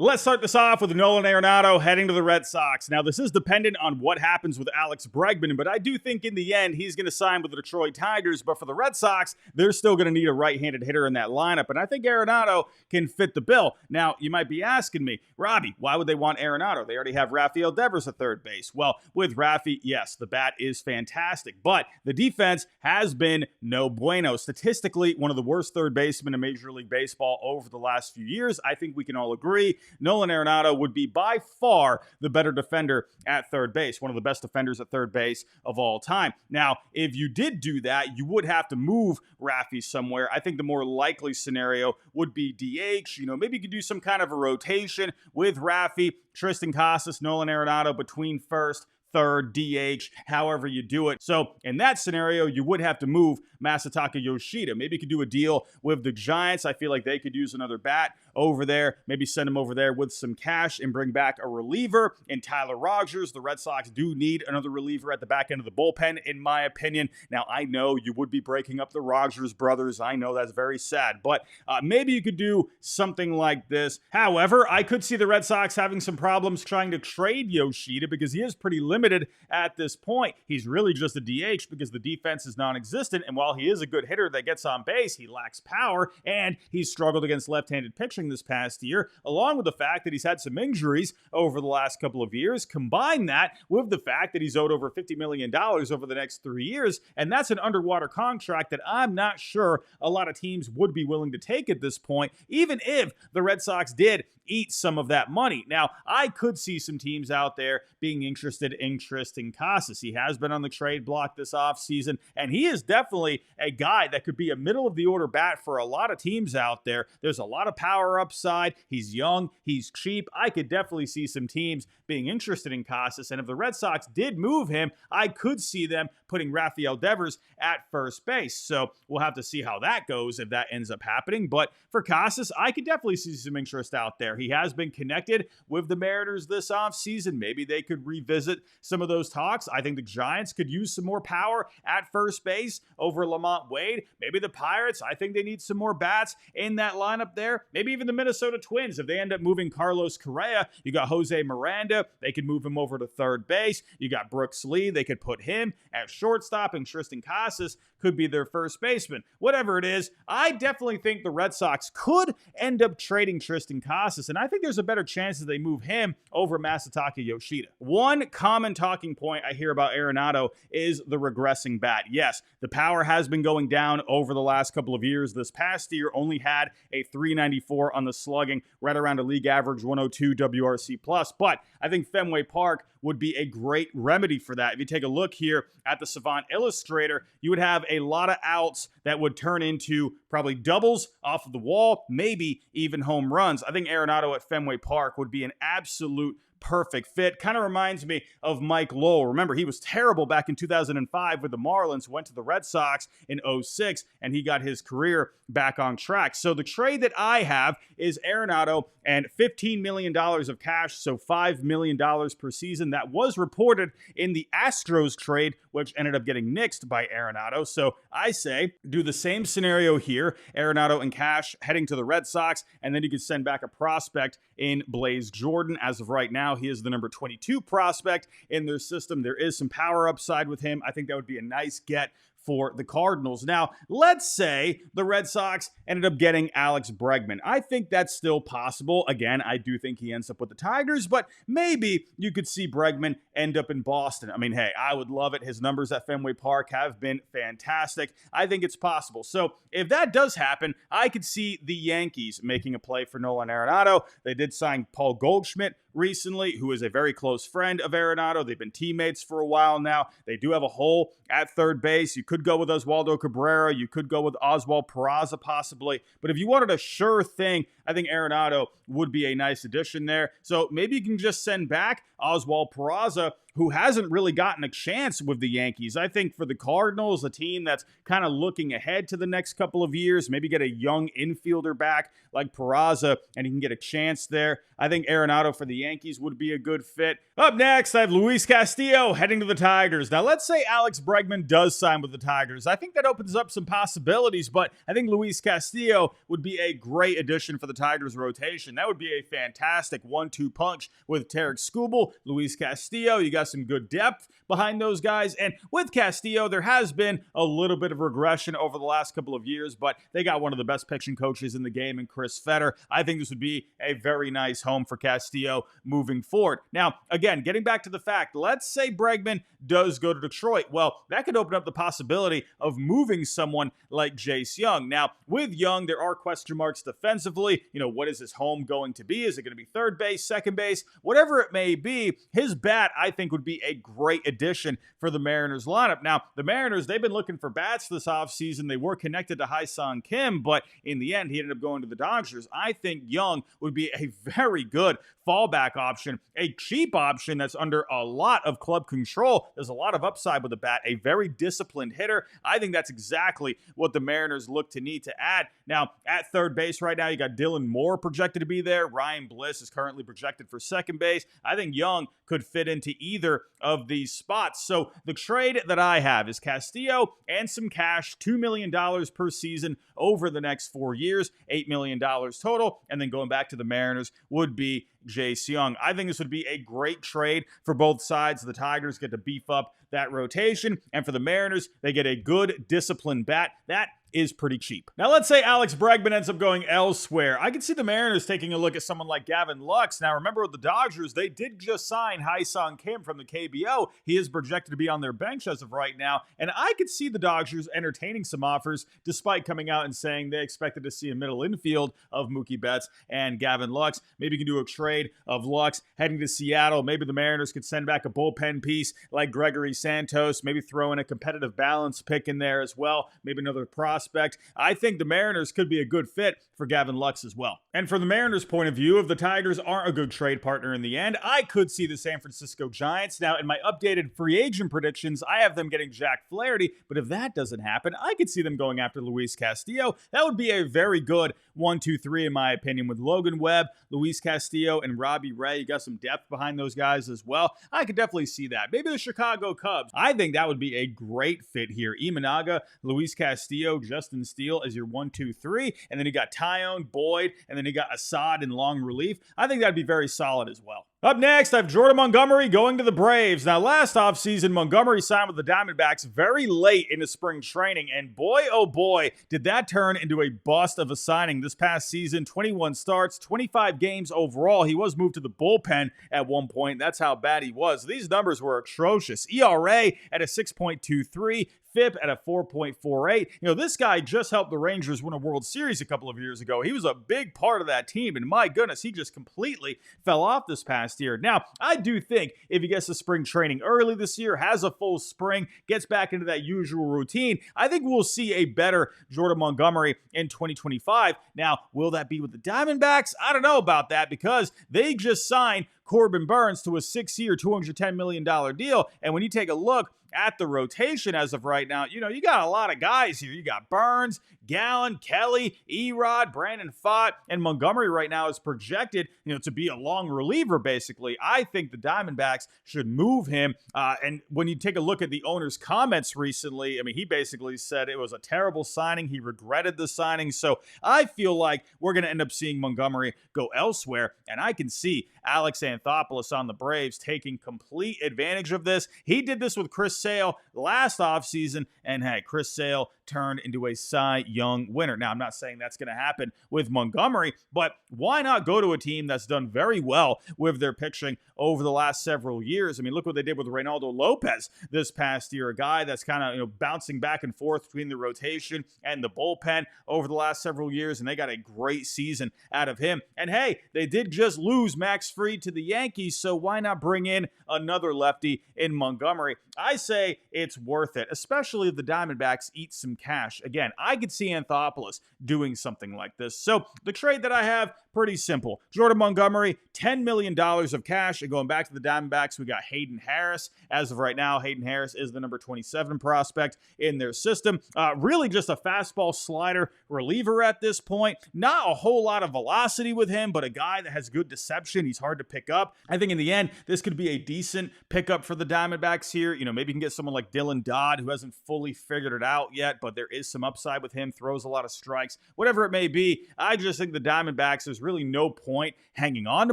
Let's start this off with Nolan Arenado heading to the Red Sox. Now, this is dependent on what happens with Alex Bregman, but I do think in the end he's going to sign with the Detroit Tigers. But for the Red Sox, they're still going to need a right-handed hitter in that lineup, and I think Arenado can fit the bill. Now, you might be asking me, Robbie, why would they want Arenado? They already have Rafael Devers at third base. Well, with Rafi, yes, the bat is fantastic, but the defense has been no bueno. Statistically, one of the worst third basemen in Major League Baseball over the last few years. I think we can all agree Nolan Arenado would be by far the better defender at third base, one of the best defenders at third base of all time. Now, if you did do that, you would have to move Rafi somewhere. I think the more likely scenario would be DH. Maybe you could do some kind of a rotation with Rafi, Tristan Casas, Nolan Arenado between first, third, DH, however you do it. So in that scenario, you would have to move Masataka Yoshida. Maybe you could do a deal with the Giants. I feel like they could use another bat over there. Maybe send him over there with some cash and bring back a reliever in Tyler Rogers. The Red Sox do need another reliever at the back end of the bullpen, in my opinion. Now, I know you would be breaking up the Rogers brothers. I know that's very sad, but maybe you could do something like this. However, I could see the Red Sox having some problems trying to trade Yoshida because he is pretty limited at this point. He's really just a DH because the defense is non-existent, and while he is a good hitter that gets on base, he lacks power, and he's struggled against left-handed pitching this past year, along with the fact that he's had some injuries over the last couple of years. Combine that with the fact that he's owed over $50 million over the next 3 years, and that's an underwater contract that I'm not sure a lot of teams would be willing to take at this point, even if the Red Sox did eat some of that money. Now, I could see some teams out there being interested in Tristan Casas. He has been on the trade block this offseason, and he is definitely a guy that could be a middle-of-the-order bat for a lot of teams out there. There's a lot of power upside. He's young. He's cheap. I could definitely see some teams being interested in Casas, and if the Red Sox did move him, I could see them putting Rafael Devers at first base. So we'll have to see how that goes if that ends up happening. But for Casas, I could definitely see some interest out there. He has been connected with the Mariners this offseason. Maybe they could revisit some of those talks. I think the Giants could use some more power at first base over Lamont Wade. Maybe the Pirates, I think they need some more bats in that lineup there. Maybe even the Minnesota Twins, if they end up moving Carlos Correa. You got Jose Miranda. They could move him over to third base. You got Brooks Lee. They could put him at shortstop, and Tristan Casas could be their first baseman. Whatever it is, I definitely think the Red Sox could end up trading Tristan Casas, and I think there's a better chance that they move him over Masataka Yoshida. One common talking point I hear about Arenado is the regressing bat. Yes, the power has been going down over the last couple of years. This past year only had a 394 on the slugging, right around a league average 102 WRC+, but I think Fenway Park would be a great remedy for that. If you take a look here at the Savant Illustrator, you would have a lot of outs that would turn into probably doubles off of the wall, maybe even home runs. I think Arenado at Fenway Park would be an absolute perfect fit. Kind of reminds me of Mike Lowell. Remember, he was terrible back in 2005 with the Marlins, went to the Red Sox in 2006, and he got his career back on track. So the trade that I have is Arenado and $15 million of cash, so $5 million per season. That was reported in the Astros trade, which ended up getting nixed by Arenado. So I say, do the same scenario here, Arenado and cash heading to the Red Sox, and then you could send back a prospect in Blaze Jordan. As of right now, he is the number 22 prospect in their system. There is some power upside with him. I think that would be a nice get for the Cardinals. Now, let's say the Red Sox ended up getting Alex Bregman. I think that's still possible. Again, I do think he ends up with the Tigers, but maybe you could see Bregman end up in Boston. I mean, hey, I would love it. His numbers at Fenway Park have been fantastic. I think it's possible. So if that does happen, I could see the Yankees making a play for Nolan Arenado. They did sign Paul Goldschmidt recently, who is a very close friend of Arenado. They've been teammates for a while now. They do have a hole at third base. You could go with Oswaldo Cabrera. You could go with Oswald Peraza possibly. But if you wanted a sure thing, I think Arenado would be a nice addition there. So maybe you can just send back Oswald Peraza, who hasn't really gotten a chance with the Yankees. I think for the Cardinals, a team that's kind of looking ahead to the next couple of years, maybe get a young infielder back like Peraza, and he can get a chance there. I think Arenado for the Yankees would be a good fit. Up next, I have Luis Castillo heading to the Tigers. Now, let's say Alex Bregman does sign with the Tigers. I think that opens up some possibilities, but I think Luis Castillo would be a great addition for the Tigers rotation. That would be a fantastic 1-2 punch with Tarek Skubal, Luis Castillo. You got some good depth behind those guys. And with Castillo, there has been a little bit of regression over the last couple of years, but they got one of the best pitching coaches in the game in Chris Fetter. I think this would be a very nice home for Castillo moving forward. Now, again, getting back to the fact, let's say Bregman does go to Detroit. Well, that could open up the possibility of moving someone like Jace Young. Now, with Young, there are question marks defensively. What is his home going to be? Is it going to be third base, second base? Whatever it may be, his bat, I think, would be a great addition for the Mariners lineup. Now, the Mariners, they've been looking for bats this offseason. They were connected to Ha-Seong Kim, but in the end, he ended up going to the Dodgers. I think Young would be a very good fallback option, a cheap option that's under a lot of club control. There's a lot of upside with the bat, a very disciplined hitter. I think that's exactly what the Mariners look to need to add. Now, at third base right now, you got Dylan Moore projected to be there. Ryan Bliss is currently projected for second base. I think Young could fit into either of these spots. So the trade that I have is Castillo and some cash, $2 million per season over the next 4 years, $8 million total. And then going back to the Mariners would be Jace Young. I think this would be a great trade for both sides. The Tigers get to beef up that rotation, and for the Mariners, they get a good, disciplined bat. That is pretty cheap. Now, let's say Alex Bregman ends up going elsewhere. I could see the Mariners taking a look at someone like Gavin Lux. Now, remember with the Dodgers, they did just sign Ha-Seong Kim from the KBO. He is projected to be on their bench as of right now, and I could see the Dodgers entertaining some offers despite coming out and saying they expected to see a middle infield of Mookie Betts and Gavin Lux. Maybe you can do a trade of Lux heading to Seattle. Maybe the Mariners could send back a bullpen piece like Gregory Santos, maybe throw in a competitive balance pick in there as well, maybe another prospect. I think the Mariners could be a good fit for Gavin Lux as well. And from the Mariners' point of view, if the Tigers aren't a good trade partner in the end, I could see the San Francisco Giants. Now, in my updated free agent predictions, I have them getting Jack Flaherty, but if that doesn't happen, I could see them going after Luis Castillo. That would be a very good 1-2-3 in my opinion, with Logan Webb, Luis Castillo, and Robbie Ray. You got some depth behind those guys as well. I could definitely see that. Maybe the Chicago Cubs. I think that would be a great fit here. Imanaga, Luis Castillo, Justin Steele as your 1-2-3, and then you got Tyone, Boyd, and then you got Assad in long relief. I think that'd be very solid as well. Up next, I have Jordan Montgomery going to the Braves. Now, last offseason, Montgomery signed with the Diamondbacks very late into spring training, and boy, oh boy, did that turn into a bust of a signing this past season. 21 starts, 25 games overall. He was moved to the bullpen at one point. That's how bad he was. These numbers were atrocious. ERA at a 6.23, FIP at a 4.48. This guy just helped the Rangers win a World Series a couple of years ago. He was a big part of that team, and my goodness, he just completely fell off this past year. Now, I do think if he gets to spring training early this year, has a full spring, gets back into that usual routine, I think we'll see a better Jordan Montgomery in 2025. Now, will that be with the Diamondbacks? I don't know about that, because they just signed Corbin Burns to a 6-year, $210 million deal. And when you take a look at the rotation as of right now, you got a lot of guys here. You got Burns, Gallen, Kelly, Erod, Brandon Pfaadt, and Montgomery right now is projected, to be a long reliever, basically. I think the Diamondbacks should move him. And when you take a look at the owner's comments recently, he basically said it was a terrible signing. He regretted the signing. So I feel like we're going to end up seeing Montgomery go elsewhere. And I can see Alex Anthopoulos on the Braves taking complete advantage of this. He did this with Chris Sale last offseason, and hey, Chris Sale turned into a Cy Young winner. Now, I'm not saying that's going to happen with Montgomery, but why not go to a team that's done very well with their pitching over the last several years? Look what they did with Reynaldo Lopez this past year, a guy that's kind of, bouncing back and forth between the rotation and the bullpen over the last several years, and they got a great season out of him. And hey, they did just lose Max Fried to the Yankees, so why not bring in another lefty in Montgomery? I say it's worth it, especially if the Diamondbacks eat some cash. Again, I could see Anthopoulos doing something like this. So the trade that I have, pretty simple. Jordan Montgomery, $10 million of cash. And going back to the Diamondbacks, we got Hayden Harris. As of right now, Hayden Harris is the number 27 prospect in their system. Really just a fastball slider reliever at this point. Not a whole lot of velocity with him, but a guy that has good deception. He's hard to pick up. I think in the end, this could be a decent pickup for the Diamondbacks here. Maybe you can get someone like Dylan Dodd, who hasn't fully figured it out yet, but but there is some upside with him, throws a lot of strikes, whatever it may be. I just think the Diamondbacks, there's really no point hanging on to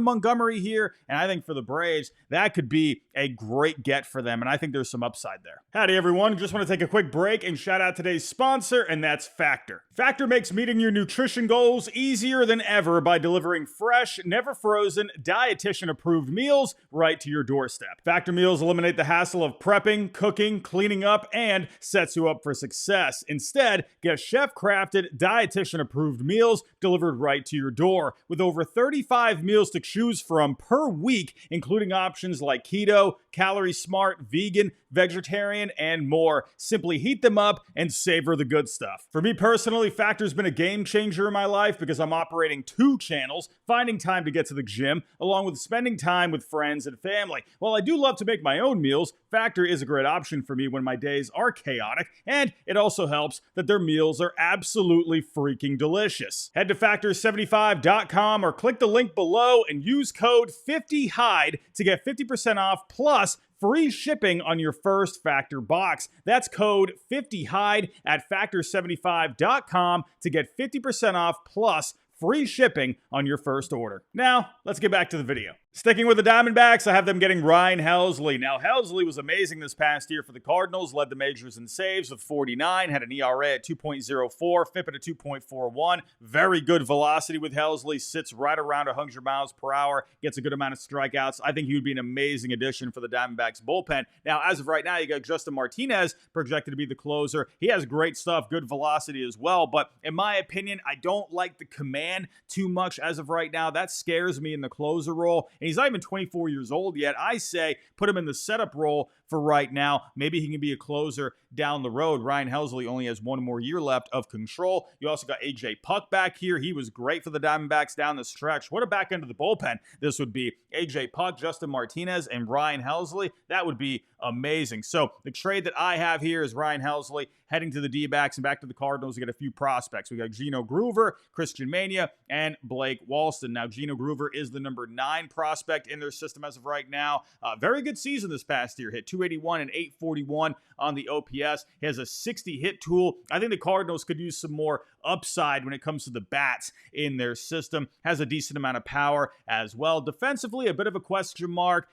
Montgomery here, and I think for the Braves, that could be a great get for them, and I think there's some upside there. Howdy, everyone. Just want to take a quick break and shout out today's sponsor, and that's Factor. Factor makes meeting your nutrition goals easier than ever by delivering fresh, never frozen, dietitian-approved meals right to your doorstep. Factor meals eliminate the hassle of prepping, cooking, cleaning up, and sets you up for success. Instead, get chef-crafted, dietitian-approved meals delivered right to your door. With over 35 meals to choose from per week, including options like keto, calorie smart, vegan, vegetarian, and more. Simply heat them up and savor the good stuff. For me personally, Factor's been a game changer in my life because I'm operating 2 channels, finding time to get to the gym, along with spending time with friends and family. While I do love to make my own meals, Factor is a great option for me when my days are chaotic, and it also helps that their meals are absolutely freaking delicious. Head to Factor75.com or click the link below and use code 50HIDE to get 50% off plus free shipping on your first Factor box. That's code 50HIDE at Factor75.com to get 50% off plus free shipping on your first order. Now, let's get back to the video. Sticking with the Diamondbacks, I have them getting Ryan Helsley. Now, Helsley was amazing this past year for the Cardinals, led the majors in saves with 49, had an ERA at 2.04, FIP at a 2.41. Very good velocity with Helsley, sits right around 100 miles per hour, gets a good amount of strikeouts. I think he would be an amazing addition for the Diamondbacks bullpen. Now, as of right now, you got Justin Martinez projected to be the closer. He has great stuff, good velocity as well, but in my opinion, I don't like the command too much as of right now. That scares me in the closer role. And he's not even 24 years old yet. I say put him in the setup role for right now. Maybe he can be a closer down the road. Ryan Helsley only has 1 more year left of control. You also got AJ Puck back here. He was great for the Diamondbacks down the stretch. What a back end of the bullpen this would be. AJ Puck, Justin Martinez, and Ryan Helsley. That would be amazing. So the trade that I have here is Ryan Helsley heading to the D-backs and back to the Cardinals. We got a few prospects. We got Gino Groover, Christian Mania, and Blake Walston. Now, Gino Groover is the number 9 prospect in their system as of right now. Very good season this past year. Hit 281 and 841 on the OPS. He has a 60 hit tool. I think the Cardinals could use some more upside when it comes to the bats in their system. Has a decent amount of power as well. Defensively, a bit of a question mark.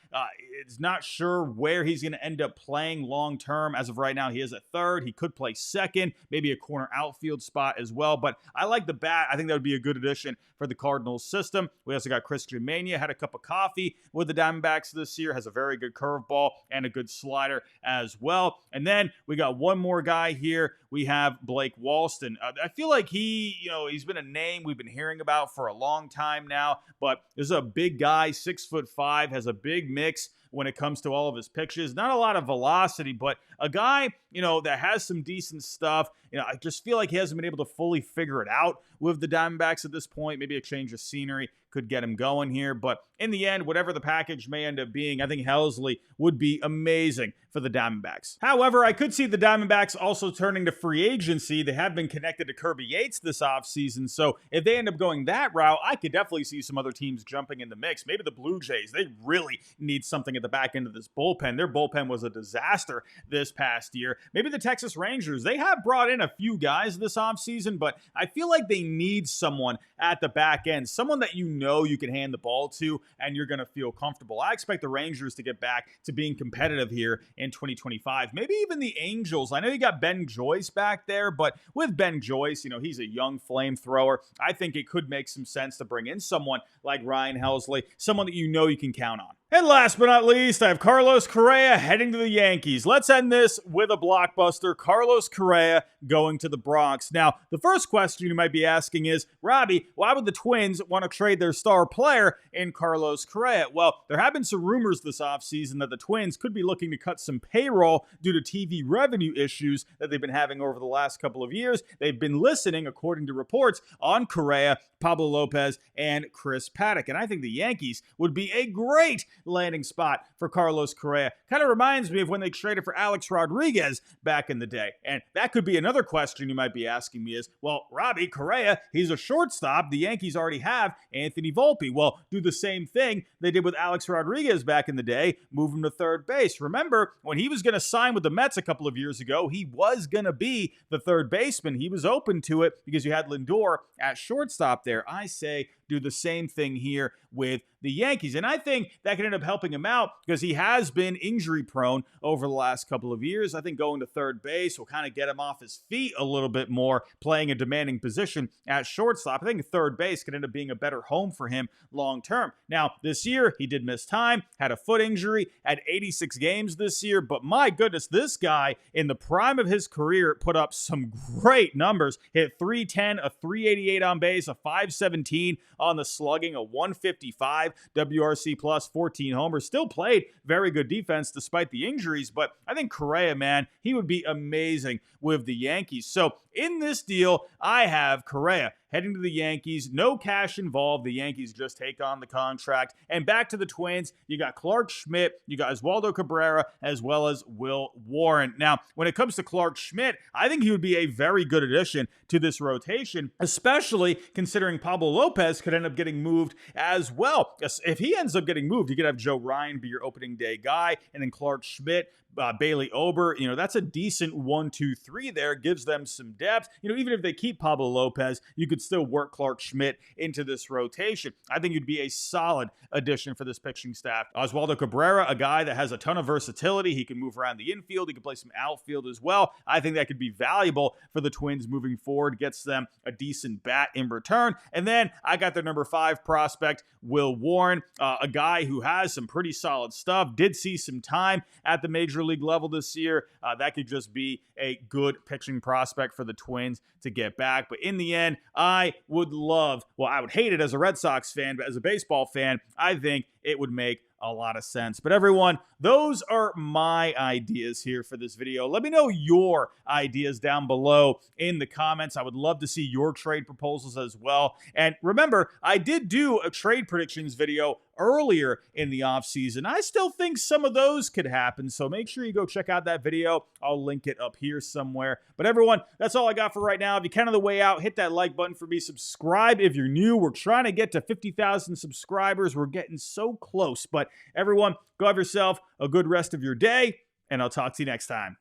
It's not sure where he's going to end up playing long term. As of right now, he is at third. He could play second, maybe a corner outfield spot as well. But I like the bat. I think that would be a good addition for the Cardinals system. We also got Christian Mania, had a cup of coffee with the Diamondbacks this year, has a very good curveball and a good slider as well. And then we got one more guy here. We have Blake Walston. I feel like he's been a name we've been hearing about for a long time now, but this is a big guy, 6'5", has a big mix when it comes to all of his pitches. Not a lot of velocity, but a guy, that has some decent stuff. I just feel like he hasn't been able to fully figure it out with the Diamondbacks at this point. Maybe a change of scenery could get him going here. But in the end, whatever the package may end up being, I think Helsley would be amazing for the Diamondbacks. However, I could see the Diamondbacks also turning to free agency. They have been connected to Kirby Yates this offseason. So if they end up going that route, I could definitely see some other teams jumping in the mix. Maybe the Blue Jays. They really need something at the back end of this bullpen. Their bullpen was a disaster this past year. Maybe the Texas Rangers. They have brought in a few guys this offseason, but I feel like they need someone at the back end, someone that you can hand the ball to and you're going to feel comfortable. I expect the Rangers to get back to being competitive here in 2025. Maybe even the Angels. I know you got Ben Joyce back there, but with Ben Joyce, he's a young flamethrower. I think it could make some sense to bring in someone like Ryan Helsley, someone that you can count on. And last but not least, I have Carlos Correa heading to the Yankees. Let's end this with a blockbuster. Carlos Correa going to the Bronx. Now, the first question you might be asking is, Robbie, why would the Twins want to trade their star player in Carlos Correa? Well, there have been some rumors this offseason that the Twins could be looking to cut some payroll due to TV revenue issues that they've been having over the last couple of years. They've been listening, according to reports, on Correa, Pablo Lopez, and Chris Paddock. And I think the Yankees would be a great landing spot for Carlos Correa. Kind of reminds me of when they traded for Alex Rodriguez back in the day. And that could be another question you might be asking me is, well, Robbie, Correa, he's a shortstop. The Yankees already have Anthony Volpe. Well, do the same thing they did with Alex Rodriguez back in the day, move him to third base. Remember, when he was going to sign with the Mets a couple of years ago, he was going to be the third baseman. He was open to it because you had Lindor at shortstop there. I say do the same thing here with the Yankees. And I think that can end up helping him out because he has been injury prone over the last couple of years. I think going to third base will kind of get him off his feet a little bit more, playing a demanding position at shortstop. I think third base could end up being a better home for him long term. Now, this year, he did miss time, had a foot injury, had 86 games this year, but my goodness, this guy in the prime of his career put up some great numbers. Hit 310, a 388 on base, a 517 on the slugging, a 155 WRC plus, 14 homers. Still played very good defense despite the injuries, but I think Correa, man, he would be amazing with the Yankees. So in this deal, I have Correa heading to the Yankees. No cash involved. The Yankees just take on the contract. And back to the Twins, you got Clark Schmidt, you got Oswaldo Cabrera, as well as Will Warren. Now, when it comes to Clark Schmidt, I think he would be a very good addition to this rotation, especially considering Pablo Lopez could end up getting moved as well. If he ends up getting moved, you could have Joe Ryan be your opening day guy, and then Clark Schmidt, Bailey Ober, that's a decent 1-2-3 there. Gives them some depth. Even if they keep Pablo Lopez, you could still work Clark Schmidt into this rotation. I think you'd be a solid addition for this pitching staff. Oswaldo Cabrera, a guy that has a ton of versatility. He can move around the infield. He can play some outfield as well. I think that could be valuable for the Twins moving forward. Gets them a decent bat in return. And then I got their number 5 prospect, Will Warren, a guy who has some pretty solid stuff. Did see some time at the major league level this year. That could just be a good pitching prospect for the Twins to get back. But in the end, I would hate it as a Red Sox fan, but as a baseball fan, I think it would make a lot of sense. But everyone, those are my ideas here for this video. Let me know your ideas down below in the comments. I would love to see your trade proposals as well. And remember, I did do a trade predictions video earlier in the offseason. I still think some of those could happen, so make sure you go check out that video. I'll link it up here somewhere. But everyone, that's all I got for right now. If you can on the way out, hit that like button for me. Subscribe if you're new. We're trying to get to 50,000 subscribers. We're getting so close. But everyone, go have yourself a good rest of your day, and I'll talk to you next time.